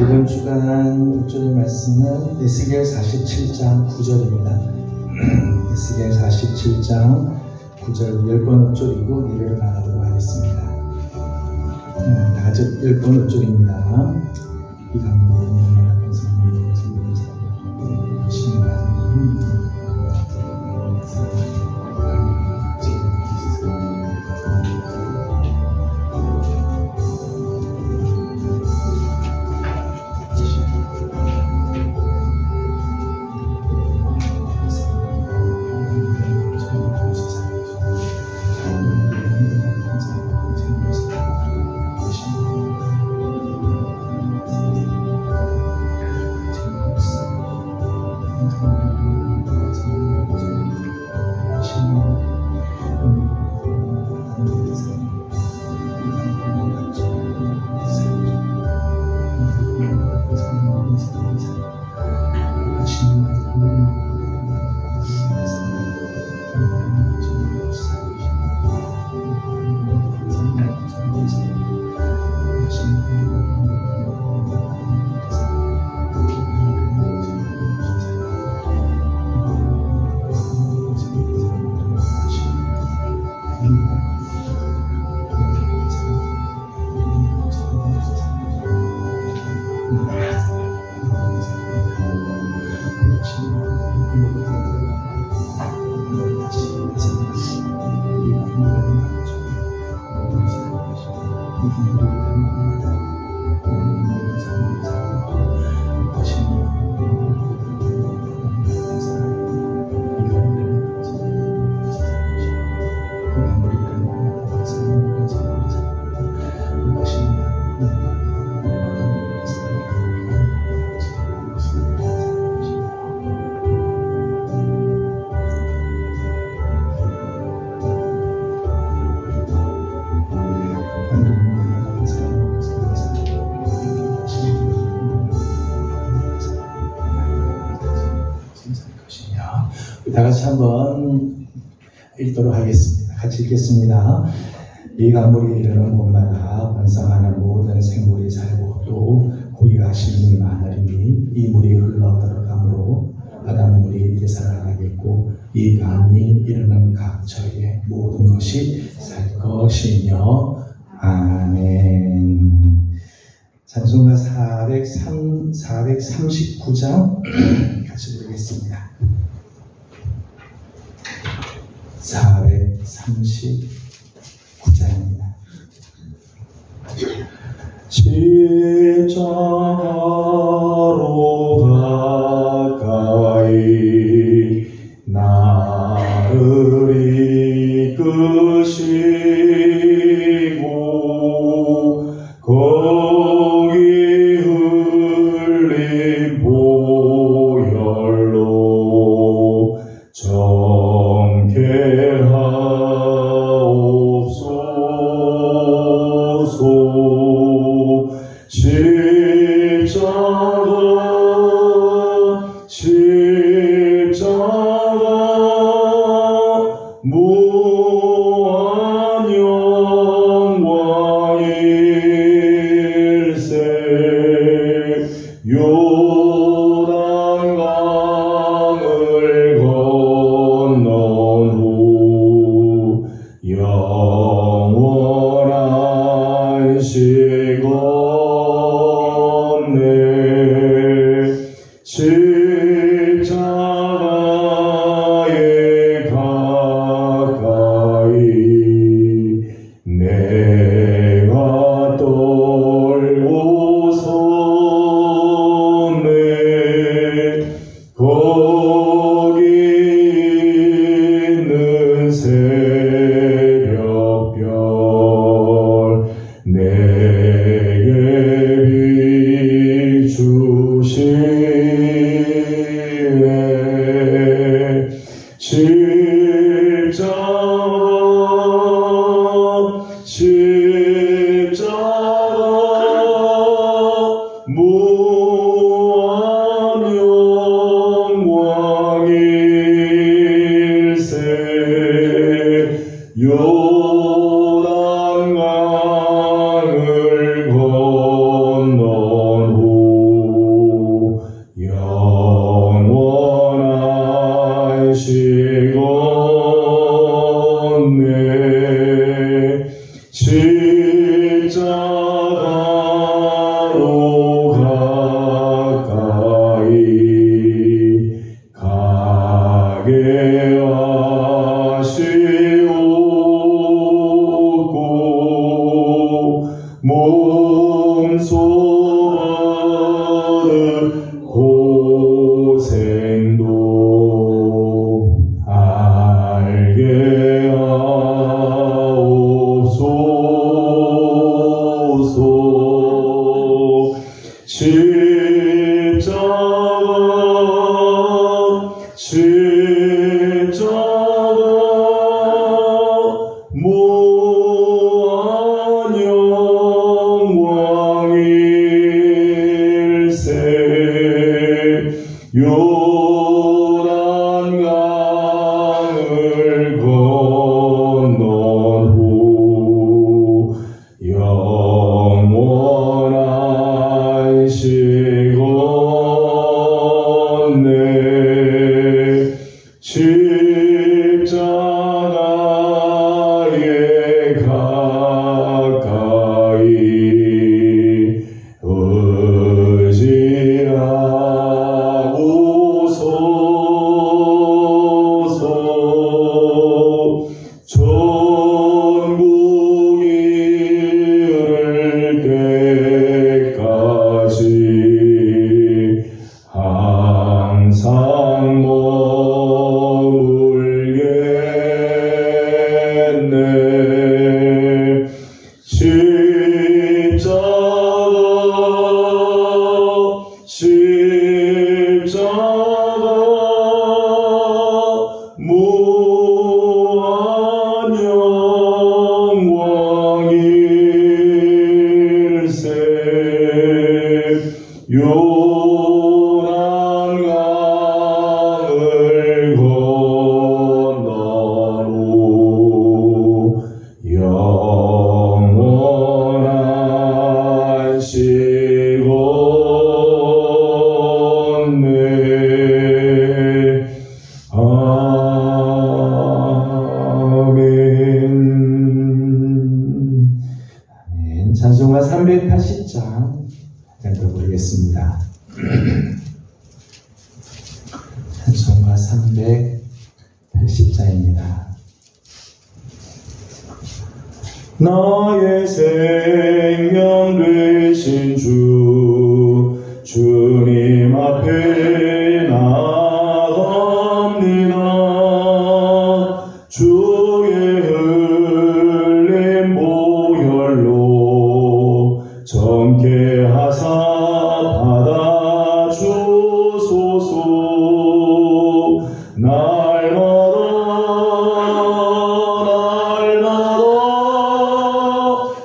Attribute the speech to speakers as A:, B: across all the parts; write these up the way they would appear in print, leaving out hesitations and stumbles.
A: 이번 주간 묵주의 말씀은 에스겔 47장 9절입니다. 에스겔 47장 9절 10번 옥절이고 예배를 나가도록 하겠습니다. 다 같이 10번 옥절입니다. 이 강물로 말하는 성령으로 성령을 신나는 다 같이 한번 읽도록 하겠습니다. 같이 읽겠습니다. 이 강물이 이르는 곳마다 번성하는 모든 생물이 살고 또 고기가 심히 많으리니 이 물이 흘러 들어가므로 바닷물이 되살아나겠고 이 강이 이르는 각 처에 모든 것이 살 것이며 아멘. 찬송가 439장 같이 부르겠습니다. 439장입니다. 십자가로 가까이 나를 이끄시고 거기 흘린 보혈로 정케
B: 내가 떨고서
A: 무한 영광일세. 요단강을 건넌 후 영원한 시건네 십자가에 가까이 의지하오소서. 천국이 이를 때까지 항상 머물겠네. 십자가 무한 영광일세. 요단강을 건넌 후 영원한 시건네. 아멘. 아멘. 찬송가 380장 한 번 부르겠습니다. 찬송가 380장입니다. 나의 생명 되신 주님 앞에 나갑니다. 주의 흘린 보혈로 정케 하사 받아주소서. 날마다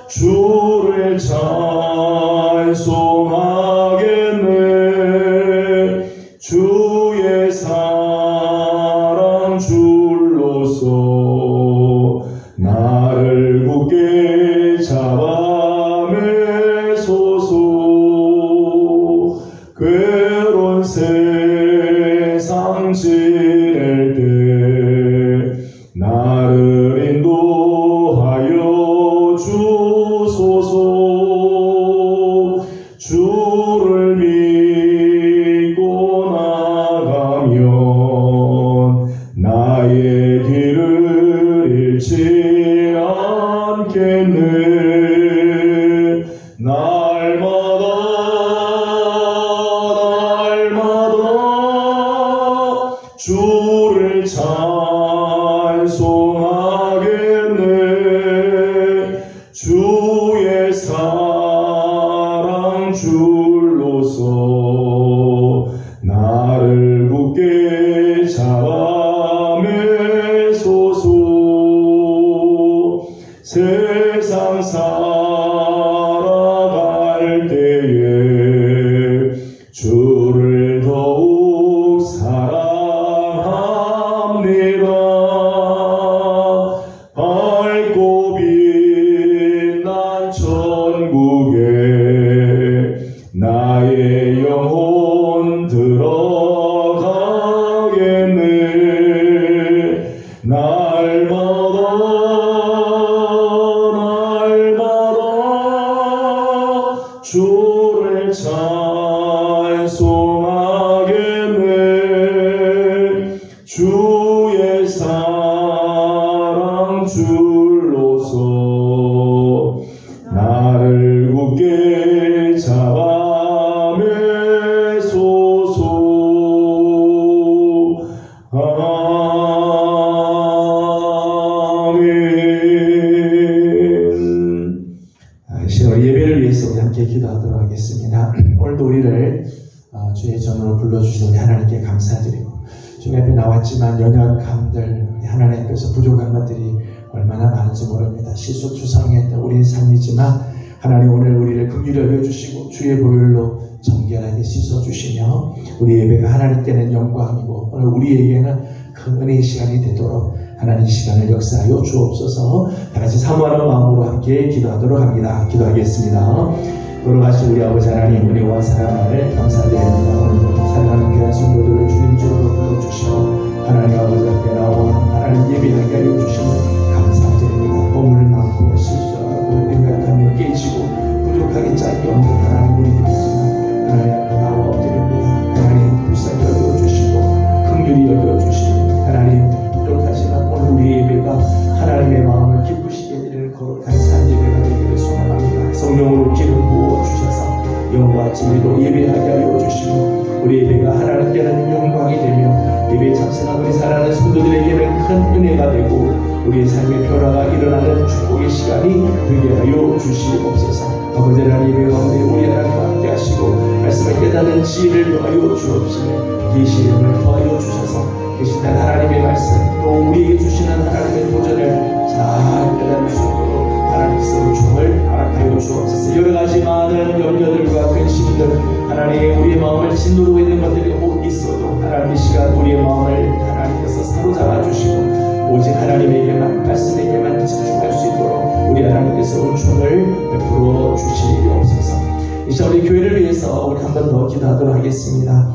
A: 주를 찬송하겠네. 주의 사랑 줄로서 나를 굳게 잡아매소서. 괴로운 세상 지낼 때 나를 인도하여 주소서. 주를 믿고 나가면 나의 길을 잃지 않겠네. 날마다 주를 찬송하겠네. 주의 사랑 줄로서 나를 굳게 잡아매소서. 세상 살아갈 때에 주를 더욱 사랑합니다. 밝고 빛난 천국에 나의 영혼 들어가겠네. 날마다 주를 찬송하겠네. 주의 사랑 줄로서 나를 굳게 잡아매소서. 아멘. 10월 예배를 위해서 우리 함께 기도하도록 하겠습니다. 오늘 오늘도 우리를 주의 전으로 불러주신 우리 하나님께 감사드리고, 주님 앞에 나왔지만 연약함들, 하나님 앞에서 부족한 것들이 얼마나 많은지 모릅니다. 실수투성했던 우리의 삶이지만 하나님 오늘 우리를 긍휼히 여겨주시고 주의 보혈로 정결하게 씻어주시며 우리 예배가 하나님께는 영광이고 오늘 우리에게는 큰 은혜의 시간이 되도록 하나님 시간을 역사하여 주옵소서. 다같이 사모하는 마음으로 함께 기도하도록 합니다. 기도하겠습니다. 걸어가신 우리 아버지 하나님, 은혜와 사랑을 감사드립니다. 오늘도 사랑하는 귀한 성도들을 주님 주로 불러주시고 하나님 아버지 앞에 나와 하나님 예배하게 하여 주시니 감사드립니다. 허물 많고 실수하고 생각하며 깨지고 부족하게 짝이 없는 하나님 우리들이지만 하나님 앞에 나와 엎드립니다. 하나님 불쌍히 여겨주시고 긍휼히 여겨주시고 하나님 부족하지만 오늘 우리 예배가 하나님의 마음을 기쁘시게 드리는 거룩한 산 예배가 되기를 소망합니다. 성령으로 기름 부어주셔서 영과 진리로 예배하게 하여 주시고 우리 예배가 하나님께는 영광이 되며 예배에 참석한 우리 사랑하는 성도들에게는 큰 은혜가 되고 우리의 삶의 변화가 일어나는 축복의 시간이 되게 하여 주시옵소서. 아버지 하나님 예배 가운데 우리 하나님과 함께 하시고 말씀을 깨닫는 지혜를 더하여 주옵시며 계시의 힘을 더하여 주셔서 계시는 하나님의 말씀 또 우리에게 주시는 하나님의 도전을 잘 깨달을 수 있도록 하나님께서 주을 허락하여 주옵소서. 여러가지 많은 염려들과 근심들 하나님 우리의 마음을 진노로 있는 것들이 못 있어도 하나님 이 시간 우리의 마음을 하나님께서 사로잡아 주시고 오직 하나님에게만 말씀에게만 집중할 수 있도록 우리 하나님께서 은총을 베풀어 주시옵소서. 이 시간 우리 교회를 위해서 우리 한 번 더 기도하도록 하겠습니다.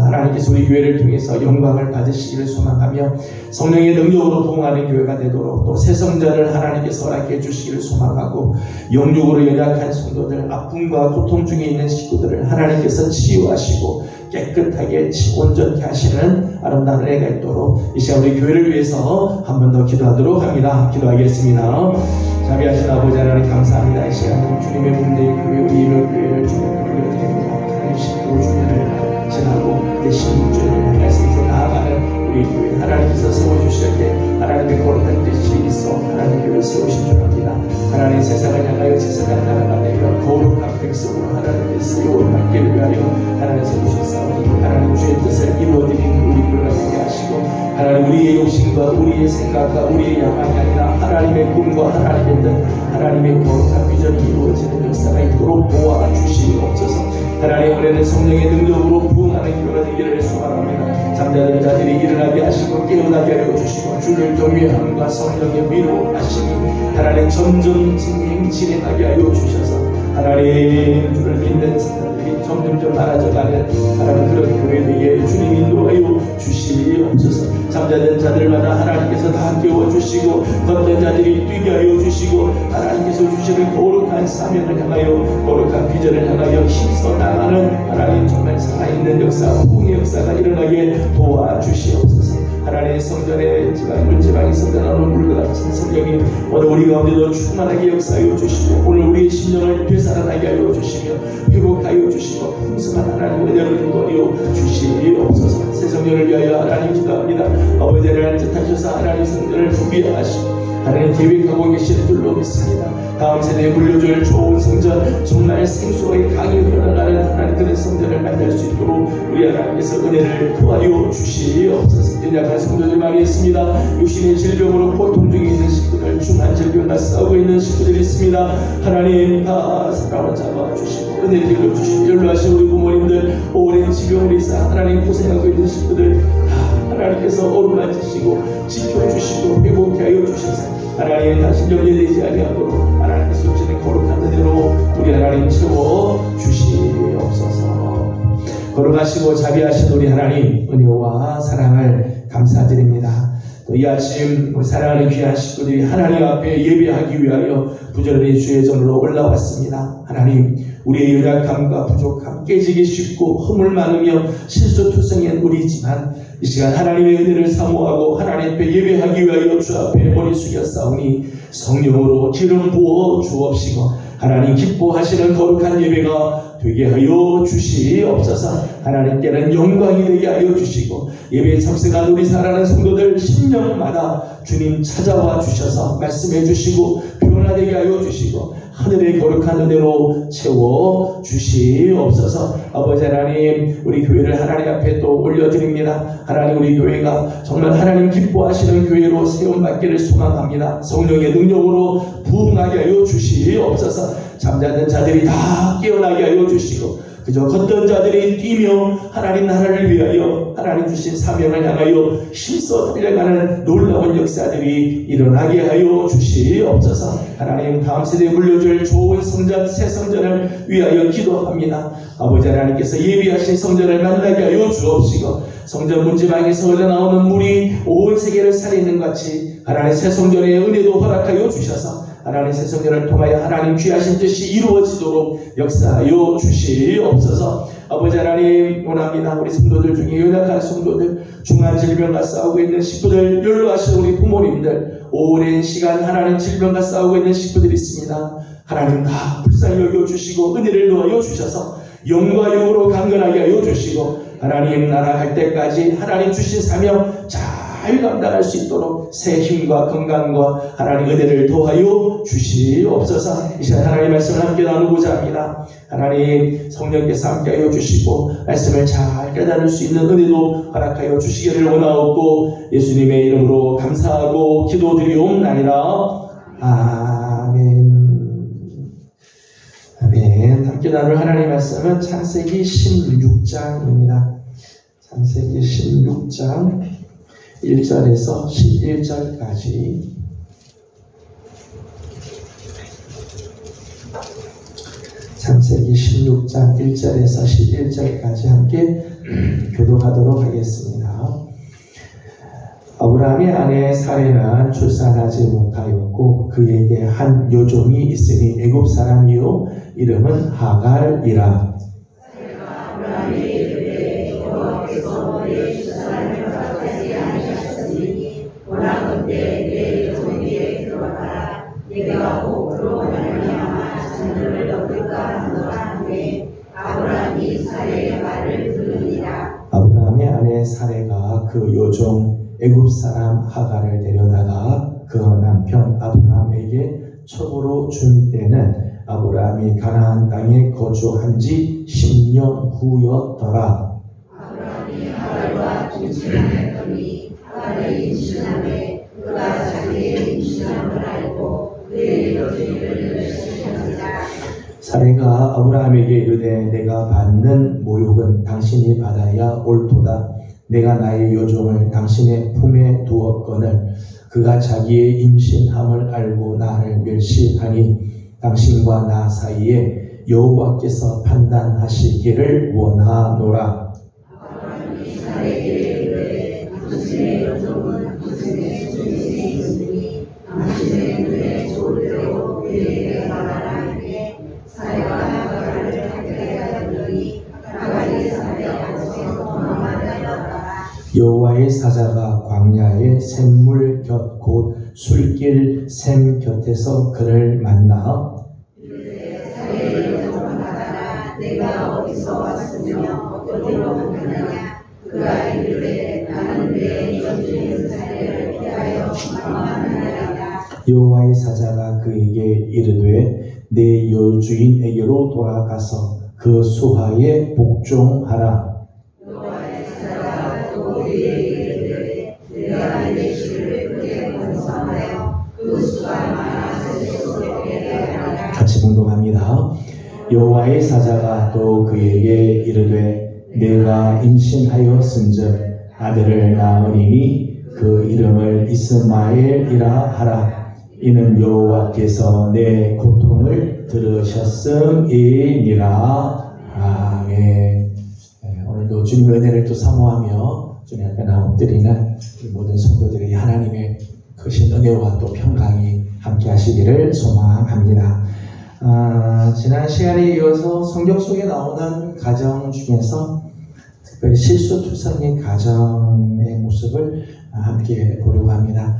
A: 하나님께서 우리 교회를 통해서 영광을 받으시기를 소망하며 성령의 능력으로 부흥하는 교회가 되도록 또 새 성전을 하나님께서 허락해 주시기를 소망하고 영육으로 연약한 성도들 아픔과 고통 중에 있는 식구들을 하나님께서 치유하시고 깨끗하게 온전케 하시는 아름다운 은혜가 있도록 이 시간 우리 교회를 위해서 한 번 더 기도하도록 합니다. 기도하겠습니다. 자비하신 아버지 하나님 감사합니다. 이 시간 주님의 문대의 교회 우리 이명교회를 주님께 올려드립니다. 하나님 식구 주님을 지나고 대신 주님을 향해서 나아가는 우리 교회 하나님께서 세워주시는데 하나님의 거룩한 뜻이 있어 하나님 교회를 세우신 줄 압니다. 하나님 세상을 향하여 제사장 나라가 되며 거룩한 백성으로 하나님께서 영원한 길을 위하여 하나님 세우셨사오니 하나님 주의 뜻을 이루어드리는 우리 교회가 되게 하시고 하나님 우리의 욕심과 우리의 생각과 우리의 야망이 아니라 하나님의 꿈과 하나님의 뜻 하나님의 거룩한 비전이 이루어지는 역사가 있도록 도와주시옵소서. 하나님 올해는 성령의 능력으로 부흥하는 교회가 되기를 소망합니다. 잠자는 자들이 일어나게 하시고 깨어나게 하여 주시고 주를 경외함과 성령의 위로하시니 하나님 점점 진행하게 하여 주셔서 하나님 주를 믿는 사람들이 점점 많아져가는 하나님 그런 교회에게 주님 인도하여 주시옵소서. 잠자는 자들마다 하나님께서 다 깨워주시고 걷는 자들이 뛰게 하여 주시고 하나님께서 주시는 거룩한 사명을 향하여 거룩한 비전을 향하여 힘써 나가는 하나님 정말 살아있는 역사 부흥의 역사가 일어나게 도와주시옵소서. 하나님의 성전에 물지방이 쏟아나오는 물과 같은 성령이 오늘 우리 가운데도 충만하게 역사하여 주시고 오늘 우리의 심령을 되살아나게 하여 주시며 회복하여 주시고 풍성한 하나님 은혜를 인도하여 주시옵소서. 새 성전을 위하여 하나님 기도합니다. 아버지 하나님 뜻하셔서 하나님 성전을 준비하시고 하나님 계획하고 계시는 줄로 믿습니다. 다음 세대에 물려줄 좋은 성전 정말 생수의 강이 흘러나가는 하나님 그런 성전을 만들 수 있도록 우리 하나님께서 은혜를 도와여 주시옵소서. 연약한 성도들 많이 있습니다. 육신의 질병으로 고통 중에 있는 식구들 중한 질병과 싸우고 있는 식구들이 있습니다. 하나님 다 사랑을 잡아주시고 은혜를 빌어주시고 연로하신 우리 부모님들 오랜 질병으로 있어 하나님 고생하고 있는 식구들 하나님께서 어루만지시고 지켜주시고 회복케 하여 주셔서 하나님 다시 염려되지 아니하도록 하나님께서 주시는 거룩한 은혜로 우리 하나님 채워주시옵소서. 거룩하시고 자비하신 우리 하나님 은혜와 사랑을 감사드립니다. 또 이 아침 우리 사랑하는 귀한 식구들이 하나님 앞에 예배하기 위하여 부지런히 주의 전으로 올라왔습니다. 하나님 우리의 연약함과 부족함 깨지기 쉽고 허물 많으며 실수투성인 우리지만 이 시간 하나님의 은혜를 사모하고 하나님 앞에 예배하기 위하여 주 앞에 머리 숙여 싸우니 성령으로 기름 부어 주옵시고 하나님 기뻐하시는 거룩한 예배가 되게 하여 주시옵소서. 하나님께는 영광이 되게 하여 주시고 예배에 참석한 우리 사랑하는 성도들 10년마다 주님 찾아와 주셔서 말씀해 주시고 변화되게 하여 주시고 하늘의 거룩한 은혜로 채워 주시옵소서. 아버지 하나님, 우리 교회를 하나님 앞에 또 올려드립니다. 하나님, 우리 교회가 정말 하나님 기뻐하시는 교회로 세움받기를 소망합니다. 성령의 능력으로 부흥하게 하여 주시옵소서. 잠자는 자들이 다 깨어나게 하여 주시고 그저 걷던 자들이 뛰며 하나님 나라를 위하여 하나님 주신 사명을 향하여 힘써 달려가는 놀라운 역사들이 일어나게 하여 주시옵소서. 하나님, 다음 세대에 물려줄 좋은 성전, 새 성전을 위하여 기도합니다. 아버지 하나님께서 예비하신 성전을 만나게 하여 주옵시고 성전 문지방에서 흘러나오는 물이 온 세계를 살리는 같이 하나님 새 성전의 은혜도 허락하여 주셔서 하나님 새 성전을 통하여 하나님 귀하신 뜻이 이루어지도록 역사하여 주시옵소서. 아버지 하나님, 원합니다. 우리 성도들 중에 연약한 성도들, 중한 질병과 싸우고 있는 식구들, 연로하신 우리 부모님들, 오랜 시간 하나님 질병과 싸우고 있는 식구들이 있습니다. 하나님 다 불쌍히 여겨주시고 은혜를 더하여 주셔서 영과 영으로 강건하게 하여 주시고 하나님 나라 갈 때까지 하나님 주신 사명 잘 감당할 수 있도록 새 힘과 건강과 하나님 은혜를 더하여 주시옵소서. 이 시간 하나님 말씀을 함께 나누고자 합니다. 하나님 성령께서 함께하여 주시고 말씀을 잘 깨달을 수 있는 은혜도 허락하여 주시기를 원하옵고 예수님의 이름으로 감사하고 기도드리옵나이다. 아멘. 아멘. 함께 나눌 하나님 말씀은 창세기 16장입니다. 창세기 16장 1절에서 11절까지 창세기 16장 1절에서 11절까지 함께 교독하도록 하겠습니다. 아브라함의 아내 사레는 출산하지 못하였고 그에게 한 여종이 있으니 애굽 사람이요 이름은 하갈이라. 아브라함의 아내 사레가 그 여종 애굽 사람 하갈을 데려다가 그 남편 아브라함에게 첩으로 준 때는 아브라함이 가나안 땅에 거주한 지 10년 후였더라.
B: 아브라함이 하갈과 동침하였더니 하갈이 임신하매 그가 자기의 임신함을 알고 그의 여종을 결심하니라.
A: 사레가 아브라함에게 이르되 내가 받는 모욕은 당신이 받아야 옳도다. 내가 나의 여종을 당신의 품에 두었거늘 그가 자기의 임신함을 알고 나를 멸시하니 당신과 나 사이에 여호와께서 판단하시기를 원하노라.
B: 아브라함이 사레에게 이르되 당신의 여종은 당신의 주인에 있으니 당신의 눈에 좋을 대로 그에게 말하라 하되 사레가 하갈을 함께 하였더니 하갈이 사레 앞에서 도망하였더라.
A: 여호와의 사자가 광야의 샘물 곁 곧 술길 샘 곁에서 그를 만나
B: 이르되 사레의 여종을 받아라. 내가 어디서 왔으며 어디로 가느냐. 그가 이르되 나는 내 여주인 사레를 피하여 도망하느니라.
A: 여호와의 사자가 그에게 이르되 내 여주인에게로 돌아가서 그 수하에 복종하라.
B: 여호와의 사자가 또 그에게 이르되 내가 내 주를 크게 권성하여 그 수가 많아 세속에 되게 하리라.
A: 같이 봉독합니다. 여호와의 사자가 또 그에게 이르되 내가 임신하였은즉 아들을 낳으리니 그 이름을 이스마엘이라 하라. 이는 여호와께서 내 고통을 들으셨음이니라. 아멘. 오늘도 주님의 은혜를 또 사모하며 주님 앞에 엎드리는 모든 성도들이 하나님의 크신 은혜와 또 평강이 함께 하시기를 소망합니다. 지난 시간에 이어서 성경 속에 나오는 가정 중에서 특별히 실수투성인 가정의 모습을 함께 보려고 합니다.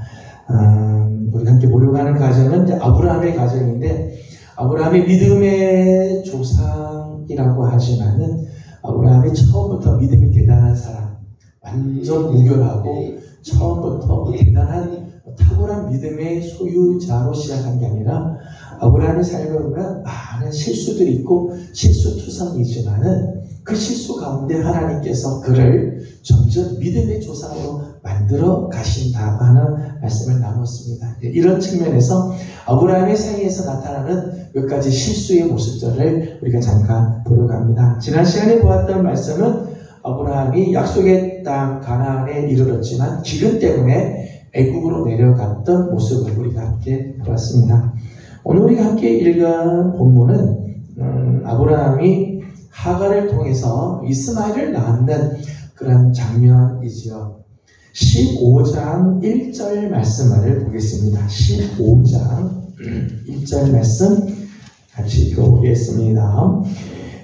A: 우리가 함께 보려고 하는 가정은 이제 아브라함의 가정인데, 아브라함이 믿음의 조상이라고 하지만은 아브라함이 처음부터 믿음이 대단한 사람, 완전 무결하고 처음부터 대단한 탁월한 믿음의 소유자로 시작한 게 아니라 아브라함의 삶을 보면 많은 실수들이 있고 실수투성이지만은 그 실수 가운데 하나님께서 그를 점점 믿음의 조상으로 만들어 가신다고 하는 말씀을 나눴습니다. 이런 측면에서 아브라함의 생애에서 나타나는 몇 가지 실수의 모습들을 우리가 잠깐 보려고 합니다. 지난 시간에 보았던 말씀은 아브라함이 약속의 땅 가나안에 이르렀지만 기근 때문에 애굽으로 내려갔던 모습을 우리가 함께 보았습니다. 오늘 우리가 함께 읽은 본문은 아브라함이 하갈을 통해서 이스마엘을 낳는 그런 장면이지요. 15장 1절 말씀을 보겠습니다. 15장 1절 말씀 같이 읽어보겠습니다.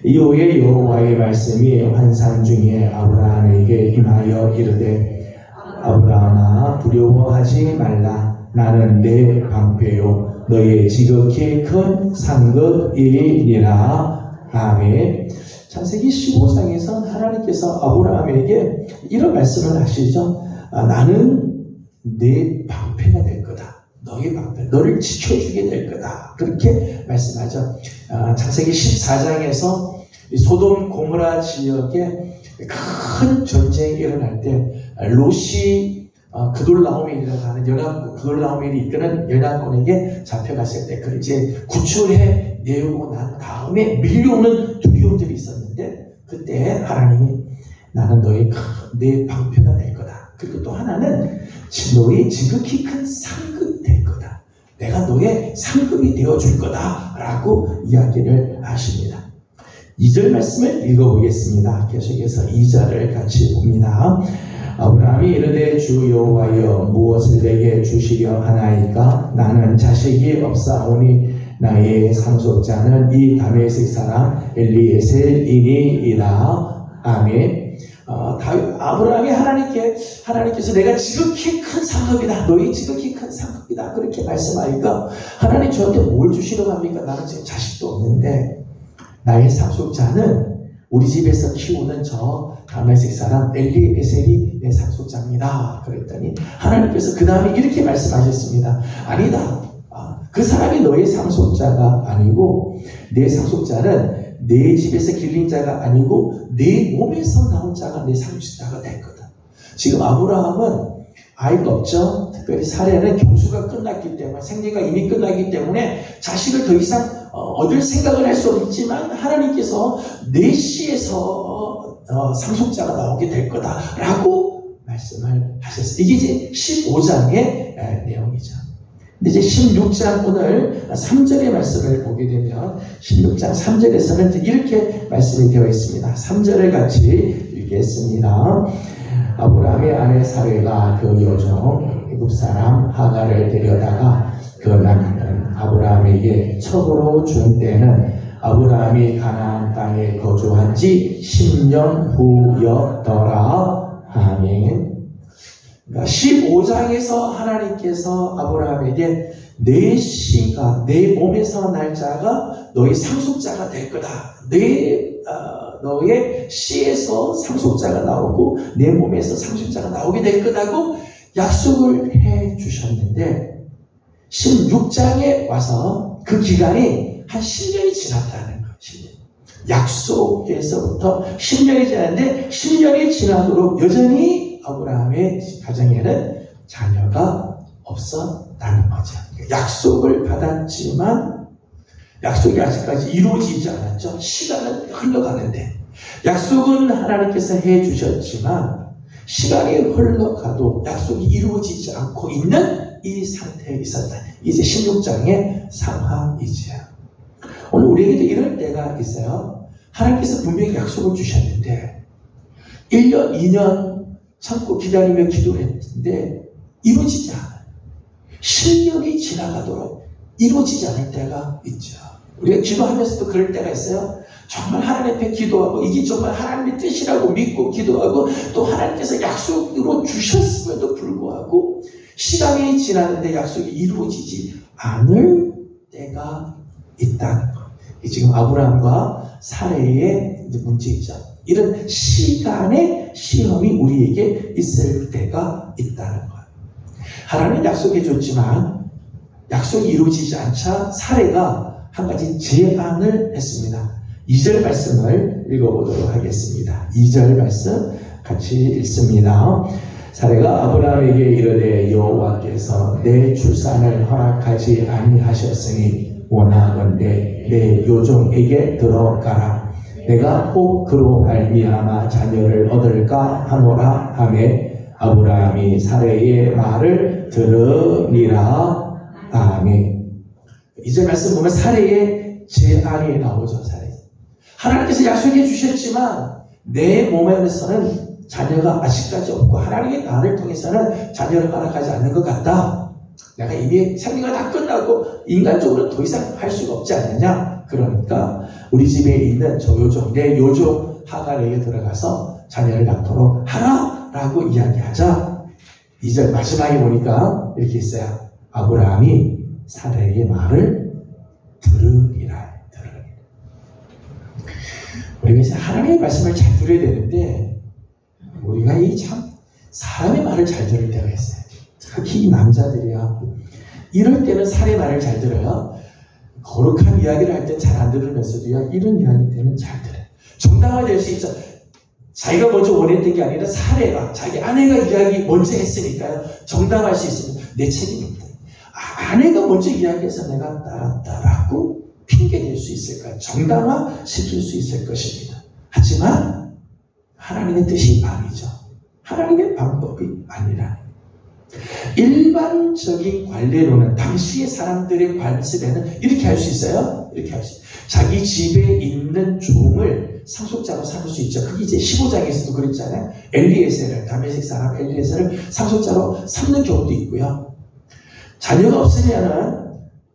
A: 이후에 여호와의 말씀이 환상 중에 아브라함에게 임하여 이르되 아브라함아 두려워하지 말라. 나는 내 방패요 너의 지극히 큰 상급이니라. 아멘. 창세기 15장에서 하나님께서 아브라함에게 이런 말씀을 하시죠. 나는 내 방패가 될 거다. 너의 방패, 너를 지켜주게 될 거다. 그렇게 말씀하죠. 창세기 14장에서 소돔 고모라 지역에 큰 전쟁이 일어날 때 롯이 그돌라오멜이라고 하는 그돌라오멜이 이끄는 연합군에게 잡혀갔을 때 그를 이제 구출해 내오고 난 다음에 밀려오는 두려움들이 있었는데 그때 하나님이 나는 내 방패가 될 거다. 그리고 또 하나는 너의 지극히 큰 상급이 될 거다. 내가 너의 상급이 되어줄 거다 라고 이야기를 하십니다. 2절 말씀을 읽어보겠습니다. 계속해서 2절을 같이 봅니다. 아브라함이 이르되 주 여호와여 무엇을 내게 주시려 하나이까? 나는 자식이 없사오니 나의 상속자는 이 다메섹 사람 엘리에셀이니이다. 아멘. 아브라함이 하나님께서 내가 지극히 큰 상급이다. 너희 지극히 큰 상급이다. 그렇게 말씀하니까 하나님 저한테 뭘 주시려고 합니까? 나는 지금 자식도 없는데 나의 상속자는 우리 집에서 키우는 저 다메섹 사람 엘리에셀이 내 상속자입니다. 그랬더니 하나님께서 그 다음에 이렇게 말씀하셨습니다. 아니다. 그 사람이 너의 상속자가 아니고 내 상속자는 내 집에서 길린 자가 아니고 내 몸에서 나온 자가 내 상속자가 될 거다. 지금 아브라함은 아이가 없죠. 특별히 사례는 경수가 끝났기 때문에 생리가 이미 끝났기 때문에 자식을 더 이상 얻을 생각을 할 수 없지만 하나님께서 내 씨에서 상속자가 나오게 될 거다라고 말씀을 하셨어요. 이게 이제 15장의 내용이죠. 근데 이제 16장 오늘 3절의 말씀을 보게 되면 16장 3절에서는 이렇게 말씀이 되어 있습니다. 3절을 같이 읽겠습니다. 아브라함의 아내 사레가 그 여종 애굽 사람 하갈을 데려다가 그 남편은 아브라함에게 첩으로 준 때는 아브라함이 가나안 땅에 거주한 지 10년 후였더라. 아멘. 15장에서 하나님께서 아브라함에게 내 씨가 내 몸에서 날 자가 너의 상속자가 될 거다. 너의 씨에서 상속자가 나오고 내 몸에서 상속자가 나오게 될 거다고 약속을 해 주셨는데 16장에 와서 그 기간이 한 10년이 지났다는 것이죠. 약속에서부터 10년이 지났는데 10년이 지나도록 여전히 아브라함의 가정에는 자녀가 없었다는 거죠. 약속을 받았지만 약속이 아직까지 이루어지지 않았죠. 시간은 흘러가는데 약속은 하나님께서 해주셨지만 시간이 흘러가도 약속이 이루어지지 않고 있는 이 상태에 있었다. 이제 16장의 상황이죠. 오늘 우리에게도 이럴 때가 있어요. 하나님께서 분명히 약속을 주셨는데 1년, 2년 참고 기다리며 기도를 했는데 이루어지지 않아요. 10년이 지나가도록 이루어지지 않을 때가 있죠. 우리가 기도하면서도 그럴 때가 있어요. 정말 하나님 앞에 기도하고 이게 정말 하나님의 뜻이라고 믿고 기도하고 또 하나님께서 약속으로 주셨음에도 불구하고 시간이 지났는데 약속이 이루어지지 않을 때가 있다는 것. 지금 아브라함과 사레의 문제이죠. 이런 시간의 시험이 우리에게 있을 때가 있다는 것. 하나님 약속해 줬지만 약속이 이루어지지 않자 사레가 한 가지 제안을 했습니다. 2절 말씀을 읽어보도록 하겠습니다. 2절 말씀 같이 읽습니다. 사레가 아브라함에게 이르되 여호와께서 내 출산을 허락하지 아니하셨으니 원하건대 내 요종에게 들어가라. 내가 혹 그로 말미암아 자녀를 얻을까 하노라 하매 아브라함이 사레의 말을 들으니라. 아멘. 이제 말씀 보면 사레의 제안이 나오죠. 사레. 하나님께서 약속해 주셨지만 내 몸에서는 자녀가 아직까지 없고 하나님의 말을 통해서는 자녀를 허락하지 않는 것 같다. 내가 이미 생리가 다 끝나고 인간적으로 더 이상 할 수가 없지 않느냐. 그러니까 우리 집에 있는 저 요종, 내 요종 하갈에게 들어가서 자녀를 낳도록 하라 라고 이야기하자 2절 마지막에 보니까 이렇게 있어요. 아브라함이 사레의 말을 들으리라. 우리가 이제 하나님의 말씀을 잘 들어야 되는데 우리가 이 참 사람의 말을 잘 들을 때가 있어요. 특히 이 남자들이야. 이럴 때는 사람의 말을 잘 들어요. 거룩한 이야기를 할 때 잘 안 들으면서도요. 이런 이야기 때는 잘 들어요. 정당화될 수 있죠. 자기가 먼저 원했던 게 아니라 사례가 자기 아내가 이야기 먼저 했으니까요. 정당화할 수 있습니다. 내 책임입니다. 아내가 먼저 이야기해서 내가 따랐다라고 핑계댈 수 있을까요? 정당화시킬 수 있을 것입니다. 하지만 하나님의 뜻이 아니죠. 하나님의 방법이 아니라 일반적인 관례로는 당시의 사람들의 관습에는 이렇게 할 수 있어요. 이렇게 할 수 있어요. 자기 집에 있는 종을 상속자로 삼을 수 있죠. 그게 이제 15장에서도 그랬잖아요. 엘리에셀을, 다메섹 사람 엘리에셀을 상속자로 삼는 경우도 있고요. 자녀가 없으면은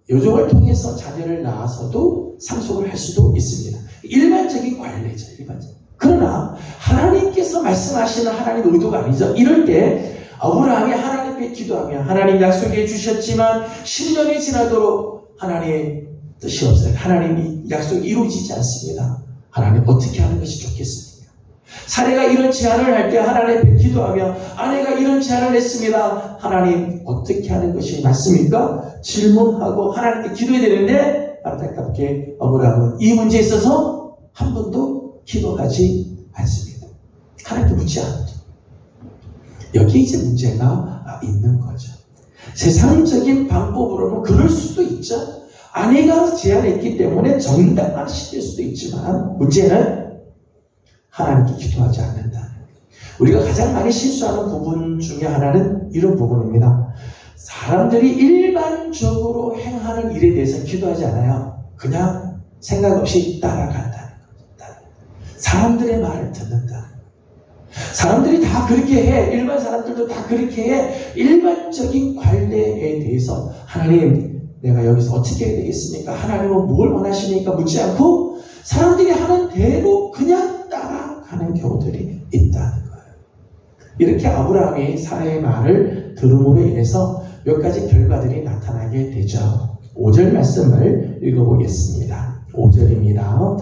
A: 요종을 통해서 자녀를 낳아서도 상속을 할 수도 있습니다. 일반적인 관례죠. 일반적. 그러나 하나님께서 말씀하시는 하나님의 의도가 아니죠. 이럴 때 아브라함이 하나님께 기도하며 하나님 약속해 주셨지만 10년이 지나도록 하나님의 뜻이 없어요. 하나님이 약속이 이루어지지 않습니다. 하나님 어떻게 하는 것이 좋겠습니까? 사례가 이런 제안을 할 때 하나님께 기도하며 아내가 이런 제안을 했습니다. 하나님 어떻게 하는 것이 맞습니까? 질문하고 하나님께 기도해야 되는데 안타깝게 아브라함은 이 문제에 있어서 한 번도 기도하지 않습니다. 하나님께 묻지 않죠. 여기에 이제 문제가 있는 거죠. 세상적인 방법으로는 그럴 수도 있죠. 아내가 제안했기 때문에 정당화시킬 수도 있지만 문제는 하나님께 기도하지 않는다. 우리가 가장 많이 실수하는 부분 중에 하나는 이런 부분입니다. 사람들이 일반적으로 행하는 일에 대해서 기도하지 않아요. 그냥 생각 없이 따라간다는 겁니다. 사람들의 말을 듣는다. 사람들이 다 그렇게 해. 일반 사람들도 다 그렇게 해. 일반적인 관례에 대해서 하나님 내가 여기서 어떻게 해야 되겠습니까? 하나님은 뭘 원하시니까 묻지 않고 사람들이 하는 대로 그냥 따라가는 경우들이 있다는 거예요. 이렇게 아브라함이 사례의 말을 들음으로 인해서 몇 가지 결과들이 나타나게 되죠. 5절 말씀을 읽어보겠습니다. 5절입니다.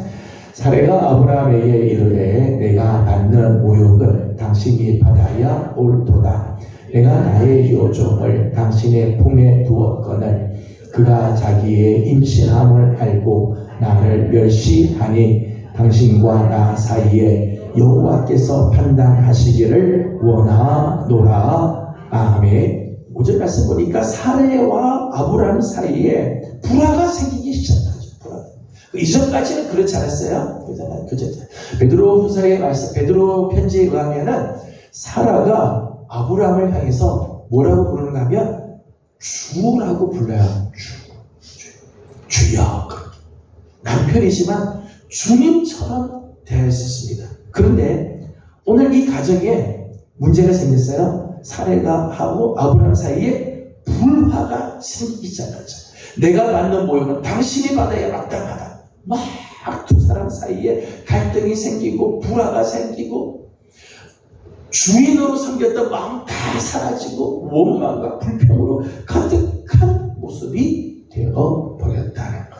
A: 사례가 아브라함에게 이르되 내가 받는 모욕은 당신이 받아야 옳도다. 내가 나의 요종을 당신의 품에 두었거늘 그가 자기의 임신함을 알고 나를 멸시하니 당신과 나 사이에 여호와께서 판단하시기를 원하노라. 아멘. 5절 말씀 보니까 사례와 아브라함 사이에 불화가 생기기 시작하죠. 불화. 이전까지는 그렇지 않았어요. 그죠? 베드로후서의 말씀, 베드로 편지에 의하면은 사라가 아브라함을 향해서 뭐라고 부르는가 하면 주라고 불러요. 주여. 남편이지만 주님처럼 대했었습니다. 그런데 오늘 이 가정에 문제가 생겼어요. 사례가 하고 아브라함 사이에 불화가 생기기 시작하죠. 내가 받는 모욕은 당신이 받아야 마땅하다. 막 두 사람 사이에 갈등이 생기고 불화가 생기고 주인으로 섬겼던 마음 다 사라지고 원망과 불평으로 가득한 모습이 되어버렸다는 것.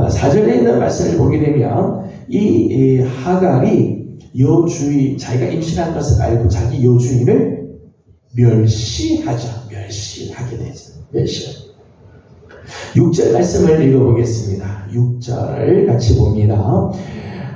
A: 4절에 있는 말씀을 보게 되면 이 하갈이 여주인, 자기가 임신한 것을 알고 자기 여주인을 멸시하게 되죠. 멸시. 6절 말씀을 읽어보겠습니다. 6절 같이 봅니다.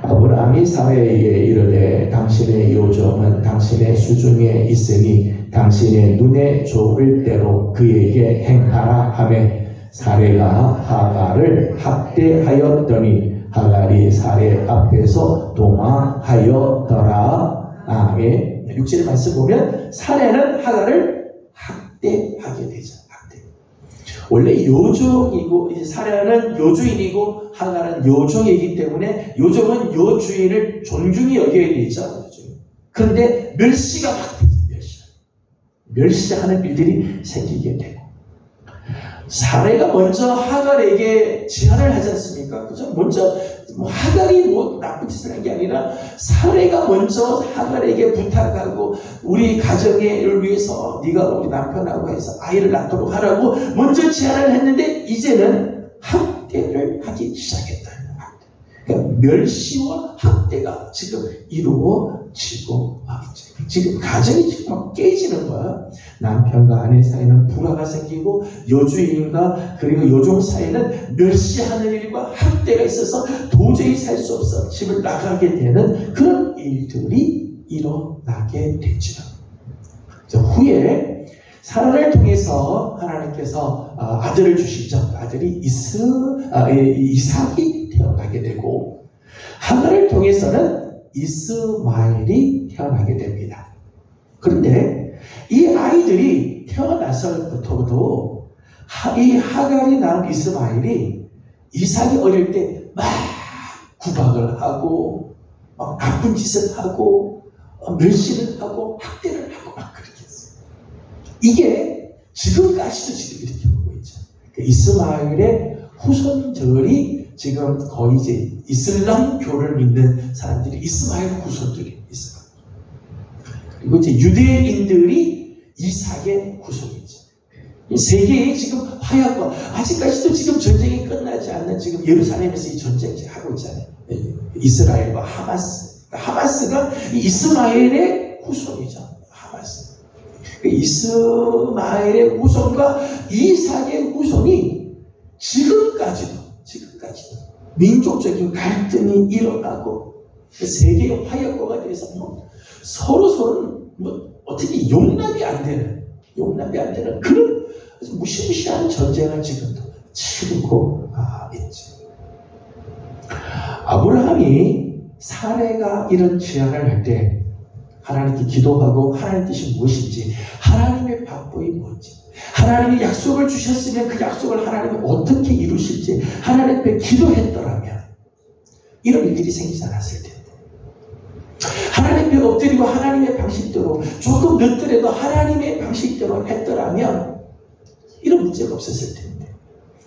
A: 아브라함이 사라에게 이르되 당신의 요정은 당신의 수중에 있으니 당신의 눈에 좋을 대로 그에게 행하라 하매 사레가 하갈을 학대하였더니 하갈이 사레 앞에서 도망하였더라. 아멘. 6절 말씀 보면 사레는 하갈을 학대하게 되죠. 원래 요종이고 이제 사레는 요주인이고 하갈은 요종이기 때문에 요종은 요주인을 존중히 여겨야 되죠. 그런데 멸시가 막 되죠. 멸시하는 일들이 생기게 되고 사레가 먼저 하갈에게 제안을 하지 않습니까? 그죠? 먼저 하갈이 나쁜 짓을 한 게 아니라 사레가 먼저 하갈에게 부탁하고 우리 가정을 위해서 네가 우리 남편하고 해서 아이를 낳도록 하라고 먼저 제안을 했는데 이제는 학대를 하기 시작했다. 그러니까 멸시와 학대가 지금 이루어지고 있죠. 지금 가정이 지금 막 깨지는 거야. 남편과 아내 사이는 불화가 생기고 요주인과 그리고 요종 사이는 멸시하는 일과 학대가 있어서 도저히 살 수 없어 집을 나가게 되는 그런 일들이 일어나게 되죠. 후에 사라를 통해서 하나님께서 아들을 주시죠. 아들이 이삭이 태어나게 되고 하갈을 통해서는 이스마엘이 태어나게 됩니다. 그런데 이 아이들이 태어나서부터도 이 하갈이 낳은 이스마엘이 이삭이 어릴 때 막 구박을 하고 막 나쁜 짓을 하고 멸시를 하고 학대를 하고 막 그렇게 했어요. 이게 지금까지도 지금 이렇게 오고 있죠. 이스마엘의 후손들이 지금 거의 이제 이슬람교를 믿는 사람들이 이스마엘 후손들이 있어요. 그리고 이제 유대인들이 이삭의 후손이죠. 세계에 지금 화약과 아직까지도 지금 전쟁이 끝나지 않는 지금 예루살렘에서 이 전쟁을 하고 있잖아요. 이스라엘과 하마스. 하마스가 이스마엘의 후손이죠. 하마스. 이스마엘의 후손과 이삭의 후손이 지금까지도 민족적인 갈등이 일어나고 세계의 화약고가 돼서 서로서로 어떻게 용납이 안 되는 그런 무시무시한 전쟁을 지금도 치르고 있죠. 아브라함이 사레가 이런 제안을 할 때 하나님께 기도하고 하나님 뜻이 무엇인지 하나님의 방법이 뭔지 하나님이 약속을 주셨으면 그 약속을 하나님이 어떻게 이루실지 하나님 앞에 기도했더라면 이런 일들이 생기지 않았을 텐데 하나님 앞에 엎드리고 하나님의 방식대로 조금 늦더라도 하나님의 방식대로 했더라면 이런 문제가 없었을 텐데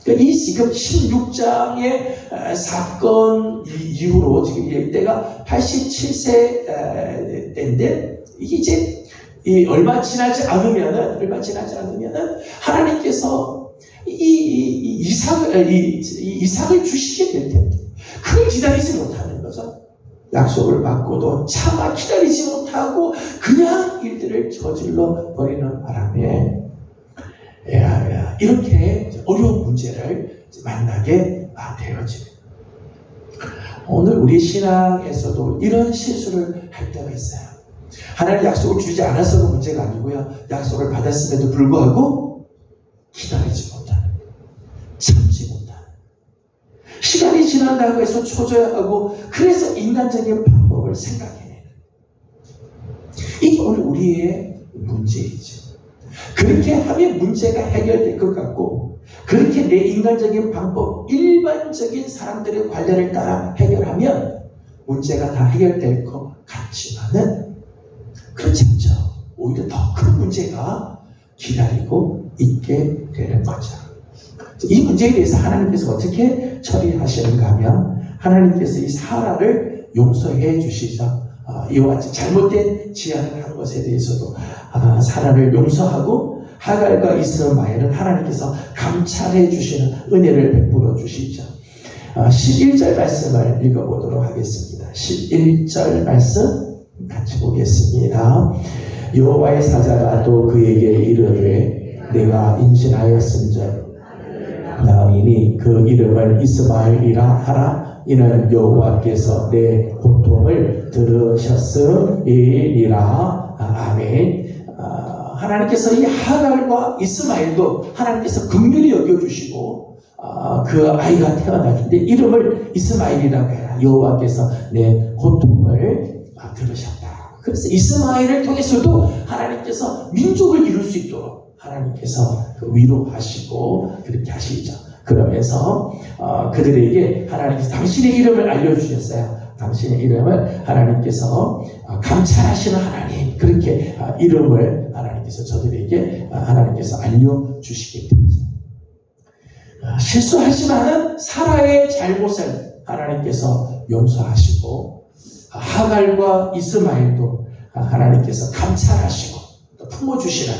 A: 그러니까 이 지금 16장의 사건 이후로 지금 이때가 87세 때인데 이게 이제 얼마 지나지 않으면은 하나님께서 이삭을 주시게 될 텐데 그걸 기다리지 못하는 거죠. 약속을 받고도 차마 기다리지 못하고 그냥 일들을 저질러 버리는 바람에 이렇게 어려운 문제를 만나게 되어집니다. 오늘 우리 신앙에서도 이런 실수를 할 때가 있어요. 하나님 약속을 주지 않아서는 문제가 아니고요. 약속을 받았음에도 불구하고 기다리지 못하는 참지 못하는 시간이 지난다고 해서 초조해하고 그래서 인간적인 방법을 생각해내는 이게 오늘 우리의 문제이죠. 그렇게 하면 문제가 해결될 것 같고 그렇게 내 인간적인 방법 일반적인 사람들의 관례를 따라 해결하면 문제가 다 해결될 것 같지만은 그렇지 않죠. 오히려 더 큰 문제가 기다리고 있게 되는 거죠. 이 문제에 대해서 하나님께서 어떻게 처리하시는가 하면 하나님께서 이 사라를 용서해 주시죠. 이와 같이 잘못된 제안을 한 것에 대해서도 사라를 용서하고 하갈과 이스마엘은 하나님께서 감찰해 주시는 은혜를 베풀어 주시죠. 11절 말씀을 읽어보도록 하겠습니다. 11절 말씀 같이 보겠습니다. 여호와의 사자가 또 그에게 이르되 내가 임신하였은즉 나이니 그 이름을 이스마엘이라 하라. 이는 여호와께서 내 고통을 들으셨으리라. 아멘. 하나님께서 이 하갈과 이스마엘도 하나님께서 긍휼히 여겨주시고 그 아이가 태어났는데 이름을 이스마엘이라고 해라. 여호와께서 내 고통을 들으셨다. 그래서 이스마엘을 통해서도 하나님께서 민족을 이룰 수 있도록 하나님께서 위로하시고 그렇게 하시죠. 그러면서 그들에게 하나님께서 당신의 이름을 알려주셨어요. 당신의 이름을 하나님께서 감찰하시는 하나님, 그렇게 이름을 하나님께서 저들에게 하나님께서 알려주시게 되죠. 실수하지만은 사라의 잘못을 하나님께서 용서하시고 하갈과 이스마엘도 하나님께서 감찰하시고 또 품어주시는,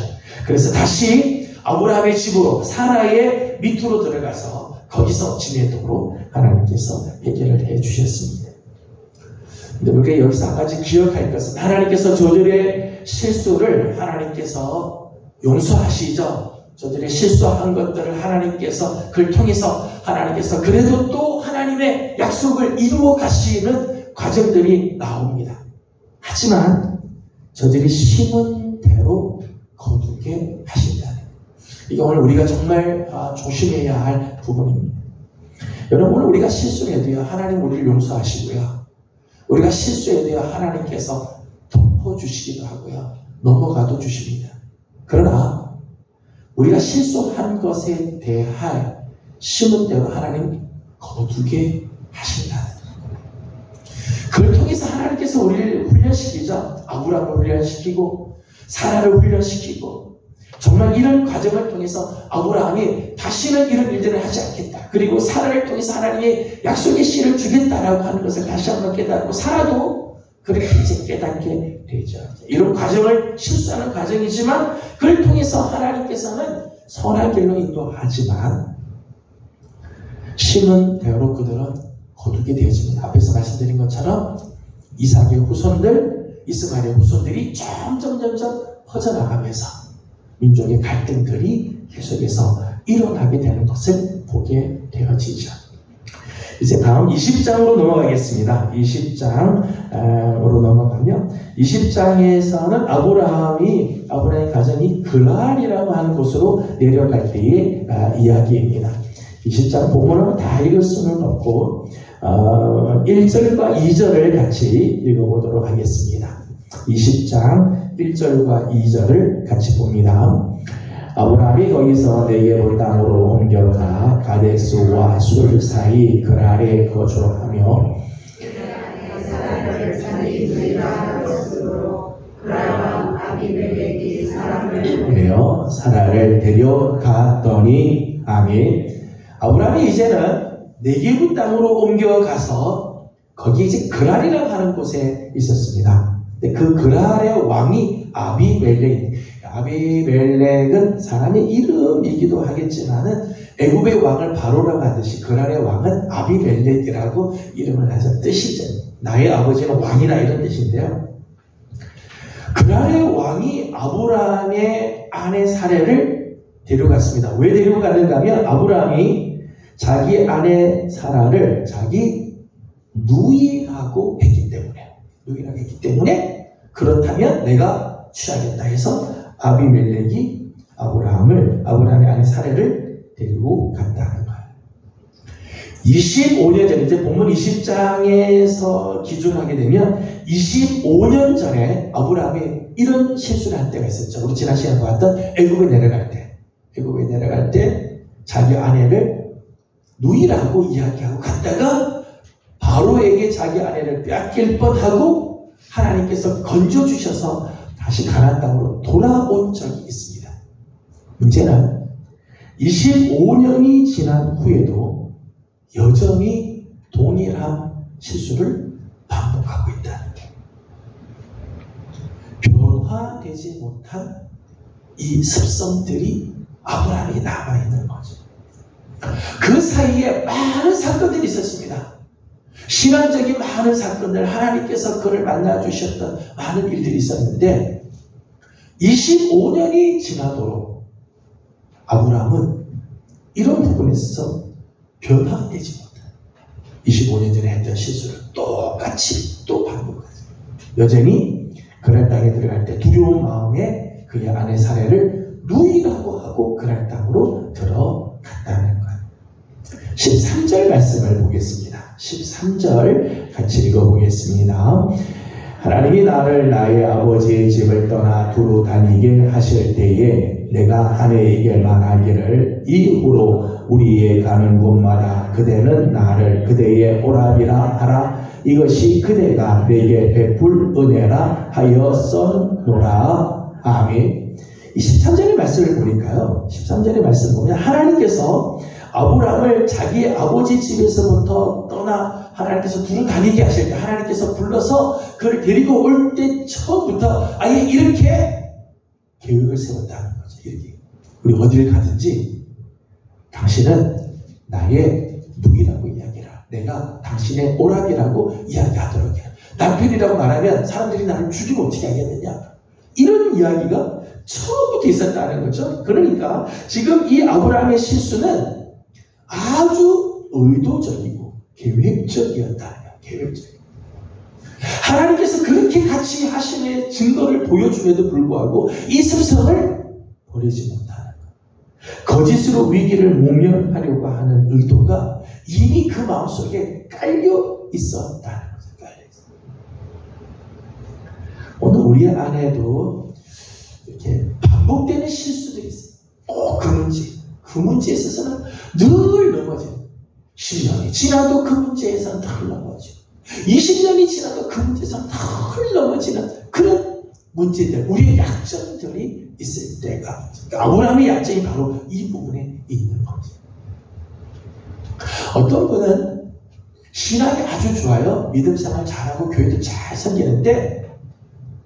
A: 그래서 다시 아브라함의 집으로 사라의 밑으로 들어가서 거기서 지내도록 하나님께서 해결을 해주셨습니다. 근데 우리가 여기서 한 가지 기억할 것은 하나님께서 저들의 실수를 하나님께서 용서하시죠. 저들의 실수한 것들을 하나님께서 그를 통해서 하나님께서 그래도 또 하나님의 약속을 이루어 가시는 과정들이 나옵니다. 하지만 저들이 심은 대로 거두게 하신다. 이게 오늘 우리가 정말 조심해야 할 부분입니다. 여러분, 오늘 우리가 실수를 해도요, 하나님 우리를 용서하시고요. 우리가 실수해도요, 하나님께서 덮어주시기도 하고요. 넘어가도 주십니다. 그러나 우리가 실수한 것에 대하여 심은 대로 하나님 거두게 하신다. 그걸 통해서 하나님께서 우리를 훈련시키죠. 아브라함을 훈련시키고 사라를 훈련시키고, 정말 이런 과정을 통해서 아브라함이 다시는 이런 일들을 하지 않겠다. 그리고 사라를 통해서 하나님의 약속의 씨를 주겠다라고 하는 것을 다시 한번 깨닫고, 사라도 그렇게 이제 깨닫게 되죠. 이런 과정을 실수하는 과정이지만 그걸 통해서 하나님께서는 선한 길로 인도하지만 심은 대로 그들은 거두게 되어집니다. 앞에서 말씀드린 것처럼 이삭의 후손들, 이스마엘의 후손들이 점점 퍼져나가면서 민족의 갈등들이 계속해서 일어나게 되는 것을 보게 되어지죠. 이제 다음 20장으로 넘어가겠습니다. 20장으로 넘어가면 20장에서는 아브라함의 가정이 그랄이라고 하는 곳으로 내려갈 때의 이야기입니다. 20장 본문을 다 읽을 수는 없고 1절과 2절을 같이 읽어보도록 하겠습니다. 20장 1절과 2절을 같이 봅니다. 아브라함이 거기서 네게부 땅으로 옮겨가 가데스와 술 사이 그랄에 거주하며 사라를 데려갔더니, 아멘. 아브라함이 이제는 네게부 땅으로 옮겨가서 거기 이제 그랄이라고 하는 곳에 있었습니다. 그 그랄의 왕이 아비멜렉. 아비멜렉은 사람의 이름이기도 하겠지만은 애굽의 왕을 바로라고 하듯이 그랄의 왕은 아비멜렉이라고 이름을 하죠. 뜻이죠. 나의 아버지는 왕이다, 이런 뜻인데요. 그랄의 왕이 아브라함의 아내 사라를 데려갔습니다. 왜 데려가는가 하면 아브라함이 자기 아내 사라를 자기 누이라고 했기 때문에 그렇다면 내가 취하겠다 해서 아비멜렉이 아브라함의 아내 사라를 데리고 갔다는 거예요. 25년 전에, 이제 본문 20장에서 기준하게 되면 25년 전에 아브라함이 이런 실수를 한 때가 있었죠. 우리 지난 시간에 봤던 애굽에 내려갈 때 자기 아내를 누이라고 이야기하고 갔다가 바로에게 자기 아내를 빼앗길 뻔하고 하나님께서 건져주셔서 다시 가나안 땅으로 돌아온 적이 있습니다. 문제는 25년이 지난 후에도 여전히 동일한 실수를 반복하고 있다는 게, 변화되지 못한 이 습성들이 아브라함에게 남아있는 거죠. 그 사이에 많은 사건들이 있었습니다. 신앙적인 많은 사건들, 하나님께서 그를 만나주셨던 많은 일들이 있었는데 25년이 지나도록 아브라함은 이런 부분에서 변화가 되지 못해요. 25년 전에 했던 실수를 똑같이 또 반복하죠. 여전히 그랄 땅에 들어갈 때 두려운 마음에 그의 아내 사례를 누이라고 하고 그랄 땅으로 들어갔다는 거예요. 13절 말씀을 보겠습니다. 13절 같이 읽어보겠습니다. 하나님이 나를 나의 아버지의 집을 떠나 두루 다니게 하실 때에 내가 아내에게 말하기를 이후로 우리의 가는 곳마다 그대는 나를 그대의 오라비라 하라. 이것이 그대가 내게 베풀 은혜라 하였었노라. 아멘. 이 13절의 말씀을 보니까요. 13절의 말씀을 보면 하나님께서 아브라함을 자기의 아버지 집에서부터 떠나 하나님께서 두루 다니게 하실 때 하나님께서 불러서 그를 데리고 올 때 처음부터 아예 이렇게 계획을 세웠다는 거죠. 이렇게 우리 어디를 가든지 당신은 나의 누이라고 이야기해라. 내가 당신의 오락이라고 이야기하도록 해라. 남편이라고 말하면 사람들이 나를 죽이면 어떻게 하겠느냐. 이런 이야기가 처음부터 있었다는 거죠. 그러니까 지금 이 아브라함의 실수는 아주 의도적이고 계획적이었다는 거예요. 계획적이고. 하나님께서 그렇게 같이 하심의 증거를 보여줌에도 불구하고 이 습성을 버리지 못하는 거예요. 거짓으로 위기를 모면하려고 하는 의도가 이미 그 마음속에 깔려 있었다는 거죠. 깔려 있어요. 오늘 우리의 안에도 이렇게 반복되는 실수들이 있어요. 꼭 그 문제에 있어서는 늘 넘어져요. 10년이 지나도 그 문제에서는 늘 넘어지고 20년이 지나도 그 문제에서는 늘 넘어지는 그런 문제들, 우리의 약점들이 있을 때가 아브라함의 약점이 바로 이 부분에 있는 거죠. 어떤 분은 신앙이 아주 좋아요. 믿음 생활 잘하고 교회도 잘 섬기는데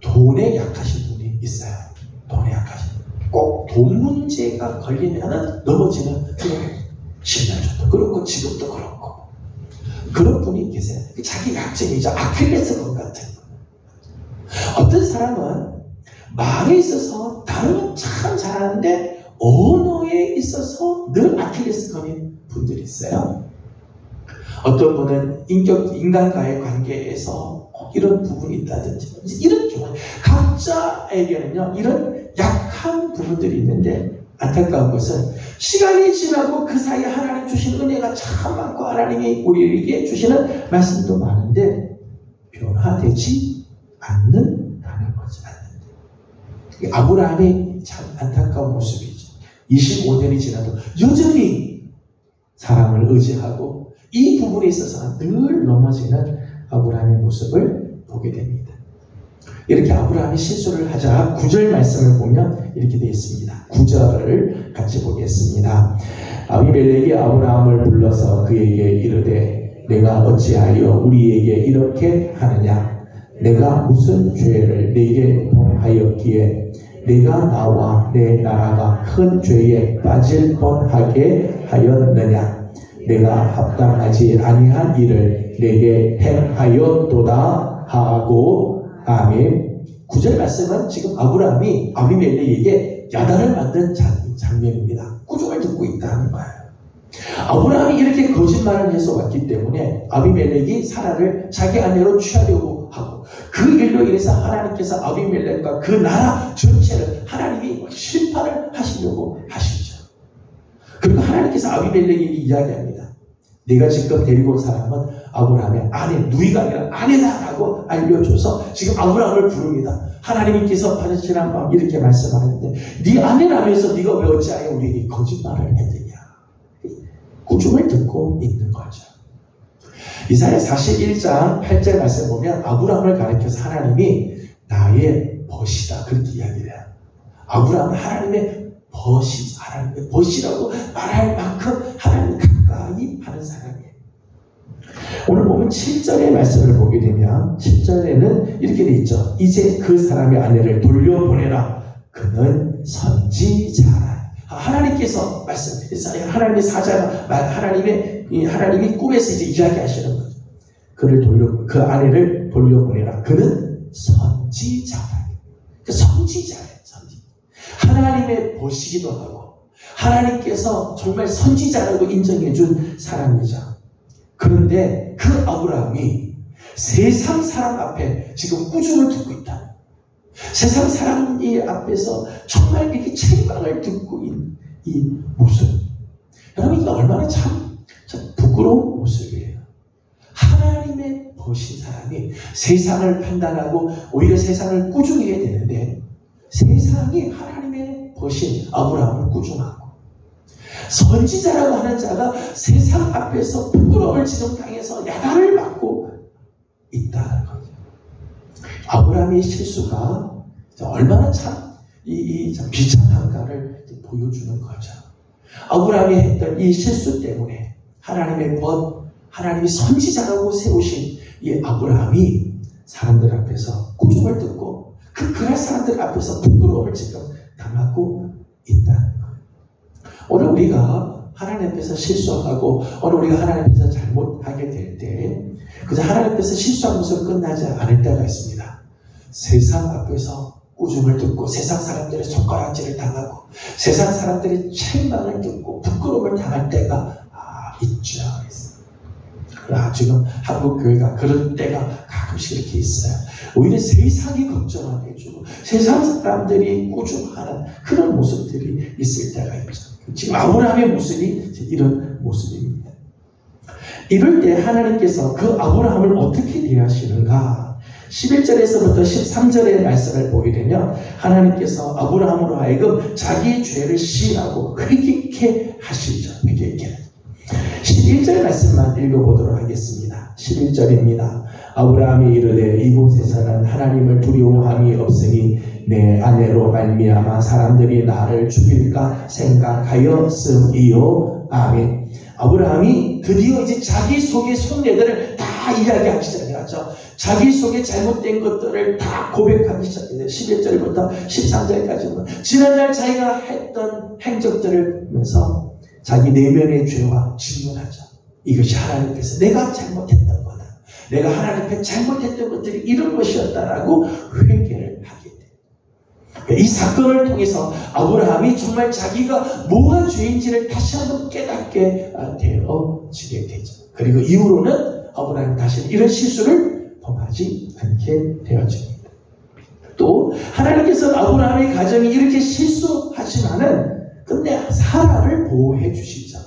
A: 돈에 약하신 분이 있어요. 돈에 약하신 분. 꼭 돈 문제가 걸리면 넘어지는 그런 10년 전도 그렇고 지금도 그렇고 그런 분이 계세요. 자기 약점이죠. 아킬레스건 같은 거. 어떤 사람은 말에 있어서 다루면 참 잘하는데 언어에 있어서 늘 아킬레스건인 분들이 있어요. 어떤 분은 인간과의 관계에서 이런 부분이 있다든지 이런 경우 각자에게는요 이런 약한 부분들이 있는데 안타까운 것은 시간이 지나고 그 사이에 하나님 주신 은혜가 참 많고 하나님이 우리에게 주시는 말씀도 많은데 변화되지 않는다는 거죠. 아브라함이 참 안타까운 모습이죠. 25년이 지나도 여전히 사람을 의지하고 이 부분에 있어서는 늘 넘어지는 아브라함의 모습을 보게 됩니다. 이렇게 아브라함이 실수를 하자 9절 말씀을 보면 이렇게 되어 있습니다. 9절을 같이 보겠습니다. 아비멜렉이 아브라함을 불러서 그에게 이르되 내가 어찌하여 우리에게 이렇게 하느냐. 내가 무슨 죄를 네게 범하였기에 내가 나와 내 나라가 큰 죄에 빠질 뻔하게 하였느냐. 내가 합당하지 아니한 일을 내게 행하였도다 하고. 아멘. 9절 말씀은 지금 아브라함이 아비멜렉에게 야단을 맞는 장면입니다. 구종을 듣고 있다는 거예요. 아브라함이 이렇게 거짓말을 해서 왔기 때문에 아비멜렉이 사라를 자기 아내로 취하려고 하고 그 일로 인해서 하나님께서 아비멜렉과 그 나라 전체를 하나님이 심판을 하시려고 하시죠. 그리고 하나님께서 아비멜렉에게 이야기합니다. 네가 지금 데리고 온 사람은 아브라함의 아내, 누이가 아니라 아내다라고 알려줘서 지금 아브라함을 부릅니다. 하나님께서 받으시란 마음 이렇게 말씀하는데 네 아내라면서 네가 왜 어찌하여 우리에게 거짓말을 했느냐. 구중을 듣고 있는 거죠. 이사야 41장 8절 말씀 보면 아브라함을 가리켜서 하나님이 나의 벗이다 그렇게 이야기를 해요. 아브라함은 하나님의 벗이라고 말할 만큼 하나님 가까이 하는 사람이에요. 오늘 보면 7절의 말씀을 보게 되면 7절에는 이렇게 돼 있죠. 이제 그 사람의 아내를 돌려보내라. 그는 선지자라. 하나님께서 말씀드렸어요. 하나님의 사자가 하나님이 꿈에서 이제 이야기하시는 거죠. 그 아내를 돌려보내라. 그는 선지자라. 선지자예요. 선지자. 하나님의 보시기도 하고 하나님께서 정말 선지자라고 인정해 준 사람이죠. 그런데 그 아브라함이 세상 사람 앞에 지금 꾸중을 듣고 있다. 세상 사람이 앞에서 정말 이렇게 책망을 듣고 있는 이 모습. 여러분, 이게 얼마나 참 부끄러운 모습이에요. 하나님의 보신 사람이 세상을 판단하고 오히려 세상을 꾸중해야 되는데 세상이 하나님의 보신 아브라함을 꾸중하고 선지자라고 하는 자가 세상 앞에서 부끄러움을 지금 당해서 야단을 맞고 있다는 거죠. 아브라함의 실수가 얼마나 참 비참한가를 보여주는 거죠. 아브라함이 했던 이 실수 때문에 하나님의 법, 하나님이 선지자라고 세우신 이 아브라함이 사람들 앞에서 꾸중을 듣고 그날 사람들 앞에서 부끄러움을 지금 당하고 있다는 거예요. 오늘 우리가 하나님 앞에서 실수하고 오늘 우리가 하나님 앞에서 잘못하게 될 때 그저 하나님 앞에서 실수하면서 끝나지 않을 때가 있습니다. 세상 앞에서 꾸중을 듣고 세상 사람들의 손가락질을 당하고 세상 사람들의 책망을 듣고 부끄러움을 당할 때가 있죠. 그러나 지금 한국 교회가 그런 때가 가끔씩 이렇게 있어요. 오히려 세상이 걱정을 해주고 세상 사람들이 꾸중하는 그런 모습들이 있을 때가 있죠. 지금 아브라함의 모습이 이런 모습입니다. 이럴 때 하나님께서 그 아브라함을 어떻게 대하시는가? 11절에서부터 13절의 말씀을 보게 되면 하나님께서 아브라함으로 하여금 자기의 죄를 시인하고 회개케 하시죠. 회개케. 11절 말씀만 읽어보도록 하겠습니다. 11절입니다. 아브라함이 이르되 이곳에서는 하나님을 두려워함이 없으니 내 아내로 말미암아 사람들이 나를 죽일까 생각하였음이요. 아멘. 아브라함이 드디어 이제 자기 속의 속내들을 다 이야기하기 시작했죠. 자기 속에 잘못된 것들을 다 고백하기 시작해요. 11절부터 13절까지는 지난날 자기가 했던 행적들을 보면서 자기 내면의 죄와 질문하죠. 이것이 하나님께서 내가 잘못했던 거다. 내가 하나님 앞에 잘못했던 것들이 이런 것이었다라고 회개를 하게 돼요. 이 사건을 통해서 아브라함이 정말 자기가 뭐가 죄인지를 다시 한번 깨닫게 되어지게 되죠. 그리고 이후로는 아브라함이 다시 이런 실수를 범하지 않게 되어집니다. 또 하나님께서 아브라함의 가정이 이렇게 실수하지만은 근데 사라를 보호해 주시죠.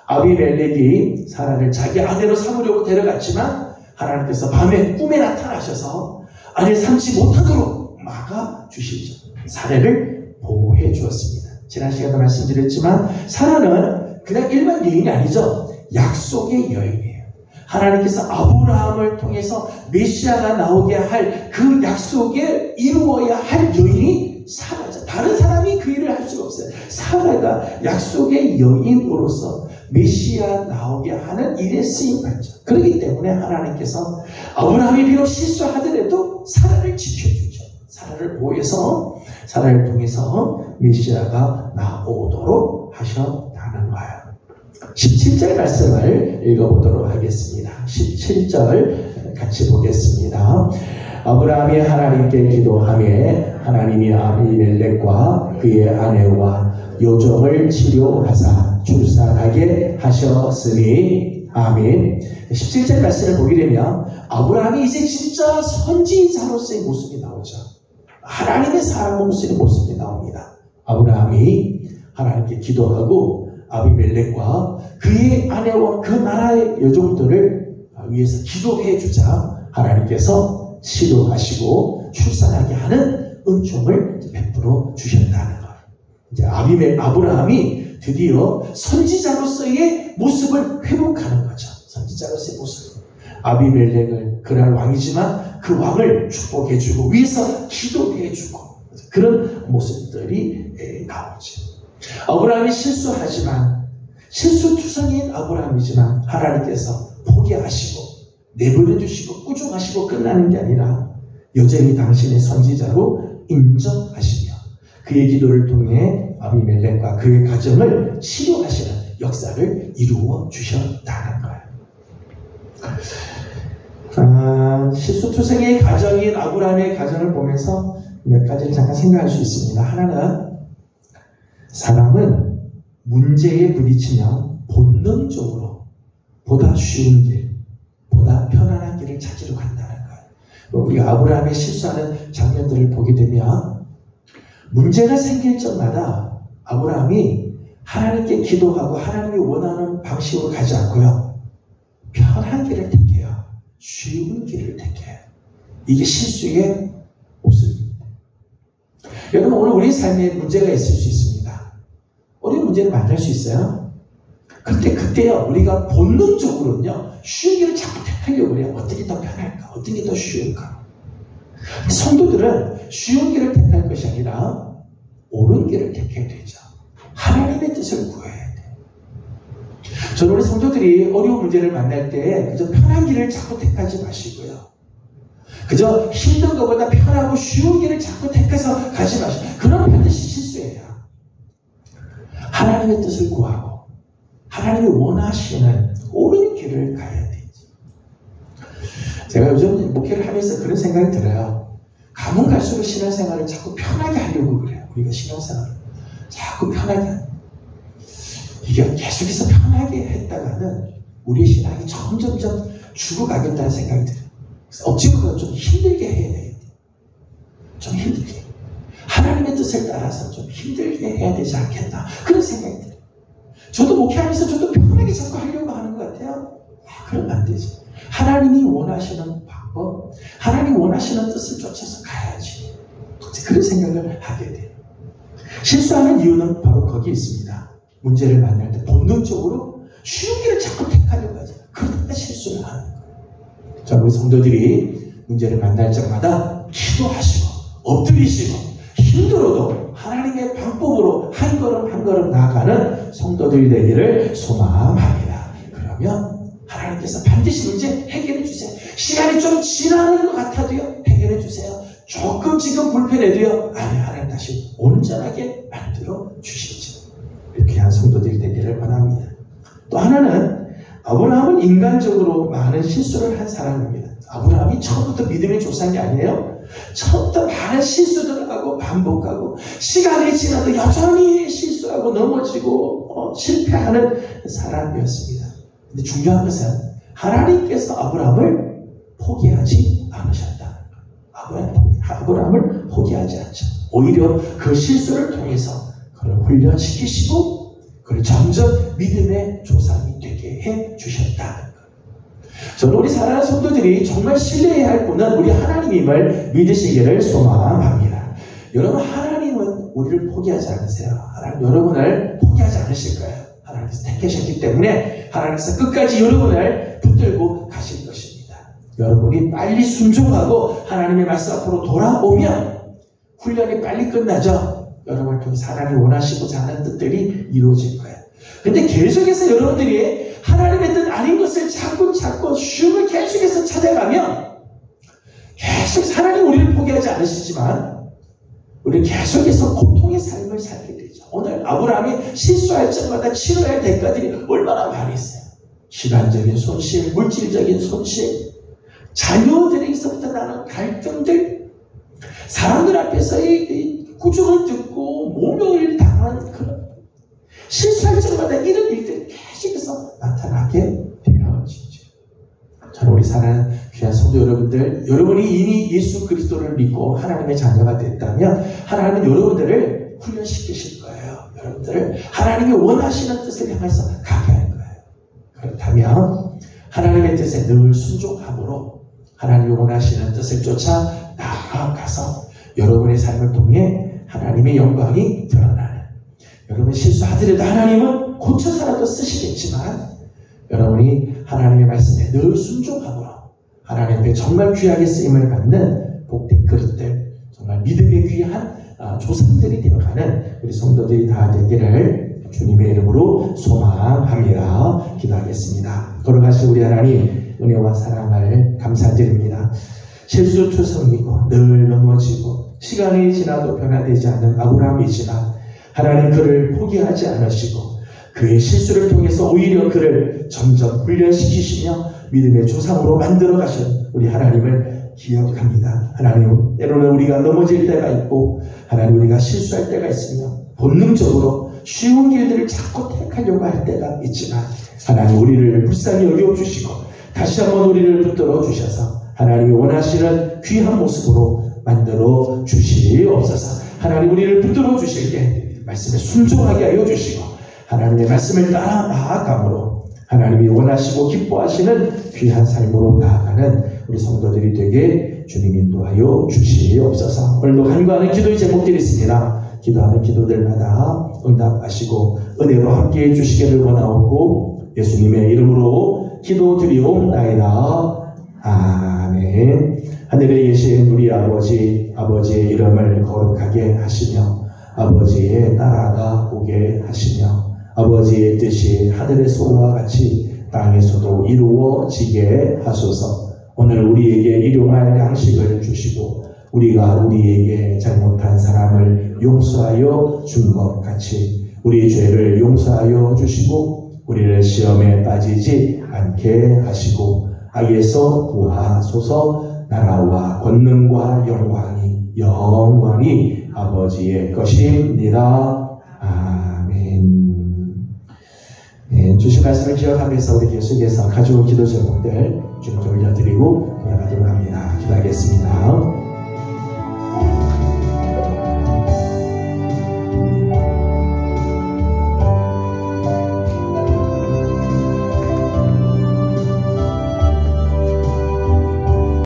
A: 아비멜렉이 사라를 자기 아내로 삼으려고 데려갔지만 하나님께서 밤에 꿈에 나타나셔서 아내 삼지 못하도록 막아주시죠. 사라를 보호해 주었습니다. 지난 시간에 말씀드렸지만 사라는 그냥 일반 여인이 아니죠. 약속의 여인이에요. 하나님께서 아브라함을 통해서 메시아가 나오게 할 그 약속에 이루어야 할 여인이 사라죠. 다른 사람이 그 일을 할 수가 없어요. 사라가 약속의 여인으로서 메시아 나오게 하는 일에 쓰임받죠. 그렇기 때문에 하나님께서 아브라함이 비록 실수하더라도 사라를 지켜주죠. 사라를 보호해서 사라를 통해서 메시아가 나오도록 하셨다는 거예요. 17절 말씀을 읽어보도록 하겠습니다. 17절 같이 보겠습니다. 아브라함이 하나님께 기도하며 하나님이 아비멜렉과 그의 아내와 요정을 치료하사 출산하게 하셨으니 아멘. 17절 말씀을 보게 되면 아브라함이 이제 진짜 선지자로서의 모습이 나오죠. 하나님의 사람으로서의 모습이 나옵니다. 아브라함이 하나님께 기도하고 아비멜렉과 그의 아내와 그 나라의 여종들을 위해서 기도해 주자 하나님께서 치료하시고 출산하게 하는 은총을 베풀어 주셨다는 거예요. 이제 아브라함이 드디어 선지자로서의 모습을 회복하는 거죠. 선지자로서의 모습. 아비멜렉을 그날 왕이지만 그 왕을 축복해주고 위에서 기도해주고 그런 모습들이 나오죠. 아브라함이 실수하지만 실수투성이인 아브라함이지만 하나님께서 포기하시고 내버려 두시고 꾸중하시고 끝나는 게 아니라 여전히 당신의 선지자로 인정하시며 그의 기도를 통해 아비멜렉과 그의 가정을 치료하시는 역사를 이루어 주셨다는 거예요. 실수투성이의 가정인 아브라함의 가정을 보면서 몇 가지를 잠깐 생각할 수 있습니다. 하나는 사람은 문제에 부딪히면 본능적으로 보다 쉬운 길, 보다 편안한 길을 찾으러 간다는 거예요. 우리가 아브라함의 실수하는 장면들을 보게 되면 문제가 생길 적마다 아브라함이 하나님께 기도하고 하나님이 원하는 방식으로 가지 않고요. 편한 길을 택해요. 쉬운 길을 택해요. 이게 실수의 모습입니다. 여러분, 오늘 우리 삶에 문제가 있을 수 있습니다. 어려운 문제를 만날 수 있어요. 그때요, 우리가 본능적으로는요, 쉬운 길을 자꾸 택하려고 그래요. 어떤 게 더 편할까? 어떤 게 더 쉬울까? 성도들은 쉬운 길을 택할 것이 아니라 옳은 길을 택해야 되죠. 하나님의 뜻을 구해야 돼요. 저는 우리 성도들이 어려운 문제를 만날 때 그저 편한 길을 자꾸 택하지 마시고요. 그저 힘든 것보다 편하고 쉬운 길을 자꾸 택해서 가지 마시고, 그런 반드시 실수예요. 하나님의 뜻을 구하고 하나님이 원하시는 옳은 길을 가야 되지. 제가 요즘 목회를 하면서 그런 생각이 들어요. 가면 갈수록 신앙생활을 자꾸 편하게 하려고 그래요. 우리가 신앙생활을 자꾸 편하게. 이게 계속해서 편하게 했다가는 우리의 신앙이 점점점 죽어가겠다는 생각이 들어요. 그래서 억지보다 좀 힘들게 해야 되겠다. 좀 힘들게. 하나님의 뜻을 따라서 좀 힘들게 해야 되지 않겠나. 그런 생각이 들어요. 저도 목회하면서 저도 편하게 자꾸 하려고 하는 것 같아요. 그러면 안 되지. 하나님이 원하시는 방법, 하나님이 원하시는 뜻을 쫓아서 가야지. 그런 생각을 하게 돼요. 실수하는 이유는 바로 거기에 있습니다. 문제를 만날 때 본능적으로 쉬운 길을 자꾸 택하려고 하죠. 그러니까 실수를 하는 거예요. 자, 우리 성도들이 문제를 만날 적마다 기도하시고 엎드리시고 힘들어도 하나님의 방법으로 한 걸음 한 걸음 나아가는 성도들이 되기를 소망합니다. 그러면 하나님께서 반드시 문제 해결해 주세요. 시간이 좀 지나는 것 같아도요, 해결해 주세요. 조금 지금 불편해도요, 아니, 하나님 다시 온전하게 만들어 주시죠. 이렇게 한 성도들이 되기를 원합니다. 또 하나는 아브라함은 인간적으로 많은 실수를 한 사람입니다. 아브라함이 처음부터 믿음의 조상이 아니에요. 처음부터 많은 실수들을 하고 반복하고 시간이 지나도 여전히 실수하고 넘어지고 실패하는 사람이었습니다. 근데 중요한 것은 하나님께서 아브라함을 포기하지 않으셨다는 거예요. 아브라함을 포기하지 않죠. 오히려 그 실수를 통해서 그를 훈련시키시고 그를 점점 믿음의 조상이 되게 해주셨다는 거예요. 저는 우리 사랑하는 성도들이 정말 신뢰해야 할 분은 우리 하나님임을 믿으시기를 소망합니다. 여러분, 하나님은 우리를 포기하지 않으세요. 하나님 여러분을 포기하지 않으실 거예요. 하나님께서 택하셨기 때문에 하나님께서 끝까지 여러분을 붙들고 가실 것입니다. 여러분이 빨리 순종하고 하나님의 말씀 앞으로 돌아오면 훈련이 빨리 끝나죠. 여러분을 통해서 하나님이 원하시고자 하는 뜻들이 이루어질 거예요. 근데 계속해서 여러분들이 하나님의 뜻 아닌 것을 자꾸 쉼을 계속해서 찾아가면 계속 하나님 우리를 포기하지 않으시지만 우리는 계속해서 고통의 삶을 살게 되죠. 오늘 아브라함이 실수할 적마다 치러야 할 대가들이 얼마나 많이 있어요. 시간적인 손실, 물질적인 손실, 자녀들에게서부터 나는 갈등들, 사람들 앞에서의 구중을 듣고 모멸을 당한 그런 실수할 적마다 이런 일들이 계속해서 나타나게 되어지죠. 저는 우리 사랑하는 귀한 성도 여러분들, 여러분이 이미 예수 그리스도를 믿고 하나님의 자녀가 됐다면 하나님은 여러분들을 훈련시키실 거예요. 여러분들을 하나님이 원하시는 뜻을 향해서 가게 할 거예요. 그렇다면 하나님의 뜻에 늘 순종함으로 하나님이 원하시는 뜻을 쫓아 나아가서 여러분의 삶을 통해 하나님의 영광이 드러나는, 여러분 실수하더라도 하나님은 고쳐서라도 쓰시겠지만 여러분이 하나님의 말씀에 늘 순종함으로 하나님 앞에 정말 귀하게 쓰임을 받는 복된 그릇들, 정말 믿음의 귀한 조상들이 되어가는 우리 성도들이 다 되기를 주님의 이름으로 소망합니다. 기도하겠습니다. 돌아가신 우리 하나님, 은혜와 사랑을 감사드립니다. 실수투성이고 늘 넘어지고 시간이 지나도 변화되지 않는 아브라함이지만 하나님 그를 포기하지 않으시고 그의 실수를 통해서 오히려 그를 점점 훈련시키시며 믿음의 조상으로 만들어 가신 우리 하나님을 기억합니다. 하나님, 때로는 우리가 넘어질 때가 있고 하나님 우리가 실수할 때가 있으며 본능적으로 쉬운 길들을 자꾸 택하려고 할 때가 있지만 하나님 우리를 불쌍히 여겨주시고 다시 한번 우리를 붙들어 주셔서 하나님이 원하시는 귀한 모습으로 만들어 주시옵소서. 하나님 우리를 붙들어 주실 때 말씀에 순종하게 하여 주시고 하나님의 말씀을 따라 나아감으로 하나님이 원하시고 기뻐하시는 귀한 삶으로 나아가는 우리 성도들이 되게 주님 인도하여 주시옵소서. 오늘도 간구하는 기도의 제목들이 있습니다. 기도하는 기도들마다 응답하시고 은혜로 함께해 주시기를 원하옵고 예수님의 이름으로 기도드리옵나이다. 아멘. 하늘에 계신 우리 아버지, 아버지의 이름을 거룩하게 하시며 아버지의 나라가 오게 하시며 아버지의 뜻이 하늘에서와 같이 땅에서도 이루어지게 하소서. 오늘 우리에게 일용할 양식을 주시고 우리가 우리에게 잘못한 사람을 용서하여 준 것 같이 우리 죄를 용서하여 주시고 우리를 시험에 빠지지 않게 하시고 악에서 구하소서. 나라와 권능과 영광이 아버지의 것입니다. 아멘. 네, 주신 말씀을 기억하면서 우리 계속해서 가져온 기도 제목들 좀 올려드리고 돌아가도록 합니다. 기도하겠습니다.